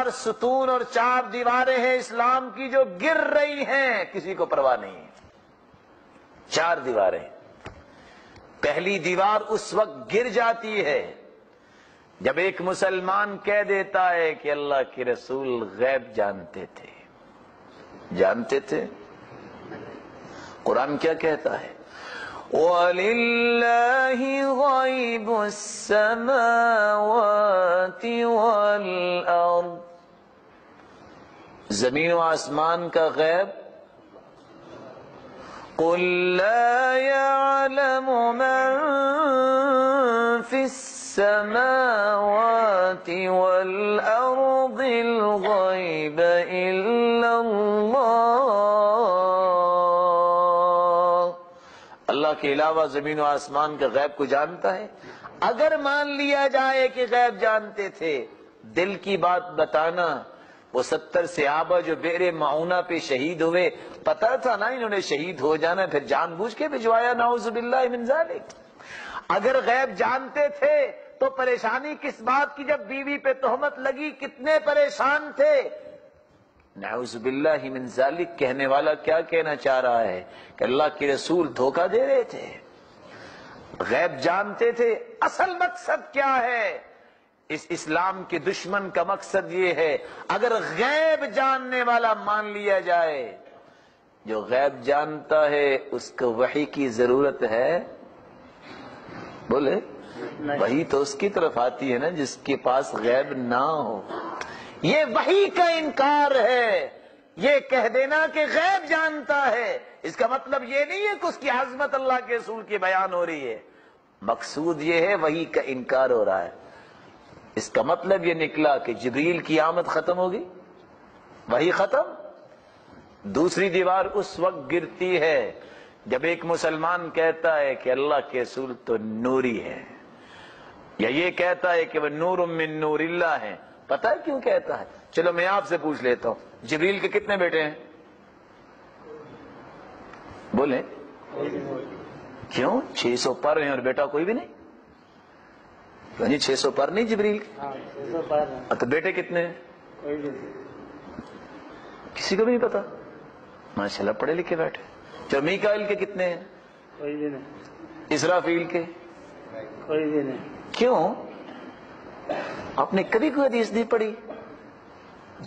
4 ستون اور 4 دیواریں ہیں اسلام کی جو گر رہی ہیں، کسی کو پرواہ نہیں ہے۔ 4 دیواریں، پہلی دیوار اس وقت گر جاتی ہے جب ایک مسلمان کہہ دیتا ہے کہ اللہ کے رسول غیب جانتے تھے۔ جانتے تھے؟ قرآن کیا کہتا ہے؟ وَلِلَّهِ غَيْبُ السَّمَاوَاتِ وَالْأَرْضِ، زمین و آسمان کا غیب قُلْ لَا يَعْلَمُ مَنْ فِي السَّمَاوَاتِ وَالْأَرْضِ الْغَيْبَ إِلَّا اللَّهُ، اللہ کے علاوہ زمین و آسمان کا غیب کو جانتا ہے۔ اگر مان لیا جائے کہ غیب جانتے تھے، دل کی بات بتانا، وہ 70 صحابہ جو بئر معونہ پہ شہید ہوئے، پتہ تھا نا انہوں نے شہید ہو جانا، پھر جان بوجھ کے بھجوایا، نعوذ باللہ من ذالک۔ اگر غیب جانتے تھے تو پریشانی کس بات کی؟ جب بیوی پہ تہمت لگی کتنے پریشان تھے۔ نعوذ باللہ من ذالک کہنے والا کیا کہنا چاہ رہا ہے کہ اللہ کے رسول دھوکہ دے رہے تھے، غیب جانتے تھے۔ اصل مقصد کیا ہے؟ اس اسلام کے دشمن کا مقصد یہ ہے، اگر غیب جاننے والا مان لیا جائے، جو غیب جانتا ہے اس کو وحی کی ضرورت ہے؟ بولے، وحی تو اس کی طرف آتی ہے نا جس کے پاس غیب نہ ہو۔ یہ وحی کا انکار ہے، یہ کہہ دینا کہ غیب جانتا ہے، اس کا مطلب یہ نہیں ہے کہ اس کی عظمت اللہ کے رسول کی بیان ہو رہی ہے، مقصود یہ ہے وحی کا انکار ہو رہا ہے۔ اس کا مطلب یہ نکلا کہ جبریل کی آمد ختم ہوگی، وحی ختم۔ دوسری دیوار اس وقت گرتی ہے جب ایک مسلمان کہتا ہے کہ اللہ کے رسول تو نوری ہے، یا یہ کہتا ہے کہ وہ نور من نور اللہ ہے۔ پتہ ہے کیوں کہتا ہے؟ چلو میں آپ سے پوچھ لیتا ہوں، جبریل کے کتنے بیٹے ہیں؟ بولیں کیوں؟ 600 پر ہیں اور بیٹا کوئی بھی نہیں؟ 600 پر نہیں جبریل کے؟ تو بیٹے کتنے ہیں؟ کسی کو بھی نہیں پتا؟ ماشاءاللہ پڑھے لکھے بیٹھے۔ چلو میکائیل کے کتنے ہیں؟ کوئی بھی نہیں۔ اسرافیل کے؟ کوئی بھی نہیں۔ کیوں؟ آپ نے کبھی کوئی حدیث نہیں پڑھی؟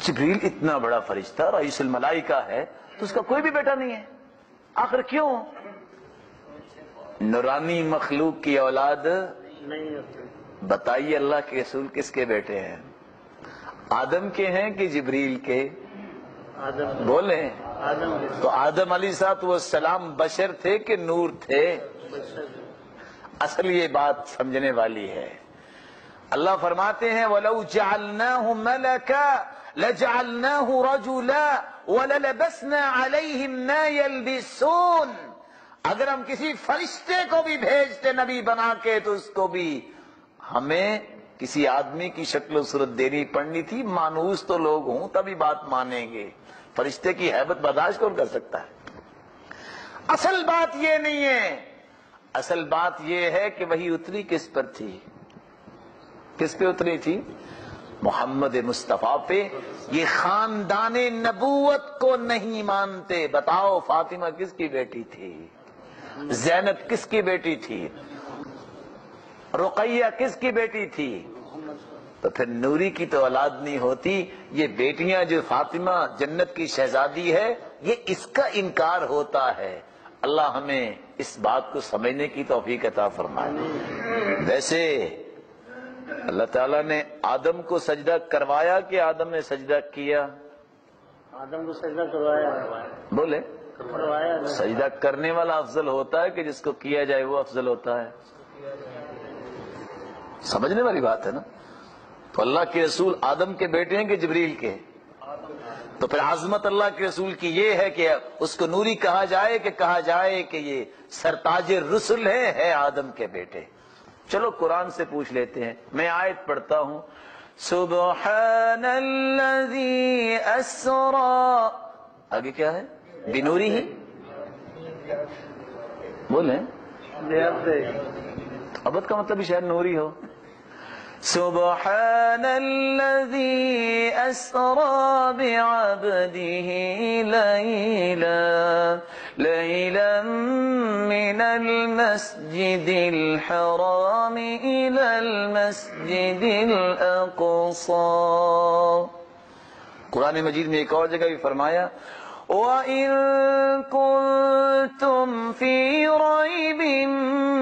جبریل اتنا بڑا فرشتہ رئیس الملائکہ ہے تو اس کا کوئی بھی بیٹا نہیں ہے، آخر کیوں؟ نورانی مخلوق کی اولاد نہیں ہوتے۔ بتائیے اللہ کے رسول کس کے بیٹے ہیں؟ آدم کے ہیں کہ جبریل کے؟ آدم۔ بولیں آدم۔ تو آدم علیہ السلام بشر تھے کہ نور تھے؟ اصل یہ بات سمجھنے والی ہے۔ اللہ فرماتے ہیں وَلَوْ جَعَلْنَاهُ مَلَكًا لَجَعَلْنَاهُ رَجُلًا وَلَلَبَسْنَا عَلَيْهِمْ مَا يَلْبِسُونَ، اگر ہم کسی فرشتے کو بھی بھیجتے نبی بنا کے تو اس کو بھی ہمیں کسی آدمی کی شکل و صورت دینی پڑنی تھی، مانوس تو لوگ ہوں تبھی بات مانیں گے، فرشتے کی ہیبت برداشت کون کر سکتا ہے؟ اصل بات یہ نہیں ہے، اصل بات یہ ہے کہ وہی اتری کس پر تھی؟ کس پہ اتری تھی؟ محمد مصطفیٰ پہ۔ یہ خاندان نبوت کو نہیں مانتے۔ بتاؤ فاطمہ کس کی بیٹی تھی؟ زینب کس کی بیٹی تھی؟ رقیہ کس کی بیٹی تھی؟ تو پھر نوری کی تو اولاد نہیں ہوتی۔ یہ بیٹیاں جو فاطمہ جنت کی شہزادی ہے، یہ اس کا انکار ہوتا ہے۔ اللہ ہمیں اس بات کو سمجھنے کی توفیق عطا فرمائے۔ ویسے اللہ تعالیٰ نے آدم کو سجدہ کروایا کہ آدم نے سجدہ کیا؟ آدم کو سجدہ کروایا۔ بولے کروایا۔ سجدہ کرنے والا افضل ہوتا ہے کہ جس کو کیا جائے وہ افضل ہوتا ہے؟ سمجھنے والی بات ہے نا۔ تو اللہ کے رسول آدم کے بیٹے ہیں کہ جبریل کے؟ تو پھر عظمت اللہ کے رسول کی یہ ہے کہ اس کو نوری کہا جائے کہ یہ سرتاج الرسل ہے آدم کے بیٹے۔ چلو قرآن سے پوچھ لیتے ہیں، میں آیت پڑھتا ہوں، سبحان الذی اسرا، آگے کیا ہے؟ بنوری ہی بولیں، ابد کا مطلب بھی شاید نوری ہو۔ سبحان الذي أسرى بعبده ليلا من المسجد الحرام إلى المسجد الأقصى. قرآن مجید میں ایک اور جگہ بھی فرمایا وَإِن كُنتُمْ فِي رَيْبٍ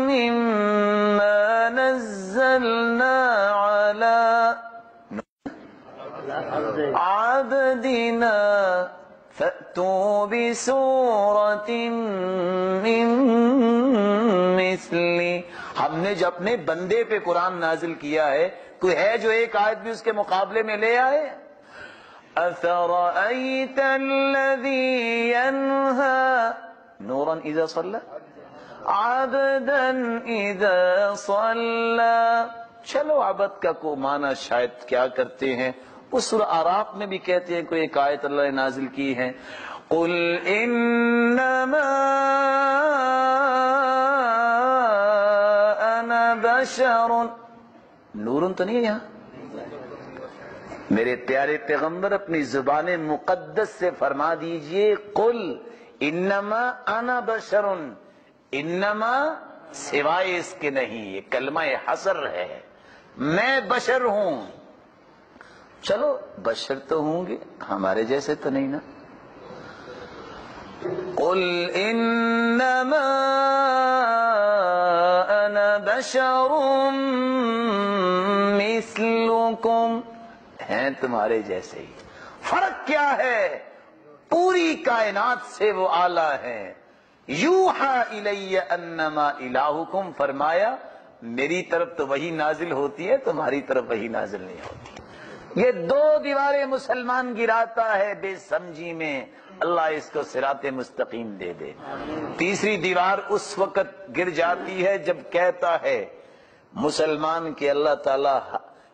مِّمَّا نَزَّلْنَا عَلَىٰ عَبْدِنَا فَأْتُوا بِسُورَةٍ مِّن مِّثْلِهِ. ہم نے جو اپنے بندے پہ قرآن نازل کیا ہے، کوئی ہے جو ایک آیت بھی اس کے مقابلے میں لے آئے؟ أَفَرَأَيْتَ الَّذِي يَنْهَى نُورًا إِذَا صَلَّى عَبْدًا إِذَا صَلَّى. چلو عبد کا کو معنی شاید کیا کرتے ہیں، اس سورہ اعراف میں بھی کہتے ہیں کوئی ایک آیت اللہ نے نازل کی ہے قُلْ إِنَّمَا أَنَا بَشَرٌ. نورٌ تو نہیں ہے یہاں. میرے پیارے پیغمبر اپنی زبان مقدس سے فرما دیجئے قل انما انا بشر. انما سوائے اس کے نہیں، یہ کلمہ حصر ہے، میں بشر ہوں. چلو بشر تو ہوں گے، ہمارے جیسے تو نہیں نا. قل انما انا بشر مثلکم، ہیں تمہارے جیسے ہی. فرق کیا ہے؟ پوری کائنات سے وہ اعلیٰ ہیں. یوحا الی انما الہکم، فرمایا میری طرف تو وہی نازل ہوتی ہے، تمہاری طرف وہی نازل نہیں ہوتی. یہ دو دیواریں مسلمان گراتا ہے بے سمجھی میں، اللہ اس کو صراط مستقیم دے دے. تیسری دیوار اس وقت گر جاتی ہے جب کہتا ہے مسلمان کہ اللہ تعالیٰ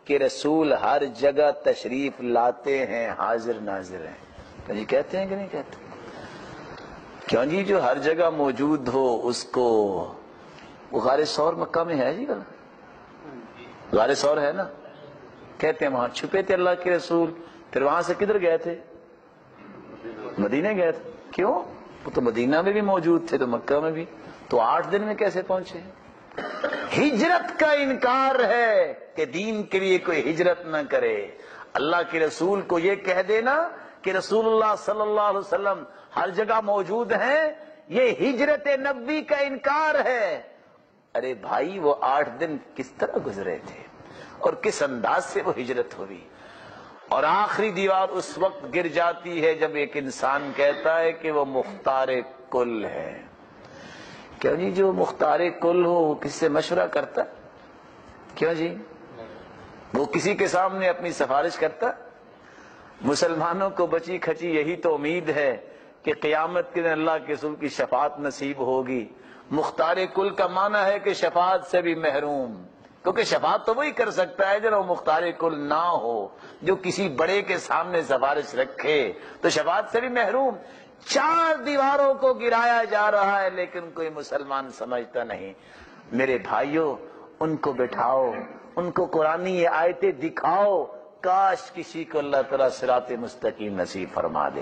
کہ رسول ہر جگہ تشریف لاتے ہیں، حاضر ناظر ہیں. جی کہتے ہیں کہ نہیں کہتے؟ کیوں جی جو ہر جگہ موجود ہو اس کو. وہ غار ثور مکہ میں ہے جی، غار ثور ہے نا، کہتے ہیں وہاں چھپے تھے اللہ کے رسول. پھر وہاں سے کدھر گئے تھے؟ مدینہ گئے تھے. کیوں؟ وہ تو مدینہ میں بھی موجود تھے تو مکہ میں بھی، تو 8 دن میں کیسے پہنچے؟ ہجرت کا انکار ہے کہ دین کے لیے کوئی ہجرت نہ کرے. اللہ کے رسول کو یہ کہہ دینا کہ رسول اللہ صلی اللہ علیہ وسلم ہر جگہ موجود ہیں، یہ ہجرت نبوی کا انکار ہے. ارے بھائی وہ 8 دن کس طرح گزرے تھے اور کس انداز سے وہ ہجرت ہوئی. اور آخری دیوار اس وقت گر جاتی ہے جب ایک انسان کہتا ہے کہ وہ مختار کل ہے. کیوں جی جو مختار کل ہو وہ کس سے مشورہ کرتا؟ کیوں جی وہ کسی کے سامنے اپنی سفارش کرتا؟ مسلمانوں کو بچی کھچی یہی تو امید ہے کہ قیامت کے دن اللہ کے رسول کی شفاعت نصیب ہوگی. مختار کل کا معنی ہے کہ شفاعت سے بھی محروم، کیونکہ شفاعت تو وہی کر سکتا ہے جو مختار کل نہ ہو. جو کسی بڑے کے سامنے سفارش رکھے تو شفاعت سے بھی محروم. 4 دیواروں کو گرایا جا رہا ہے لیکن کوئی مسلمان سمجھتا نہیں. میرے بھائیوں ان کو بٹھاؤ، ان کو قرآنی یہ آیتیں دکھاؤ، کاش کسی کو اللہ تعالیٰ صراط مستقیم نصیب فرما دے.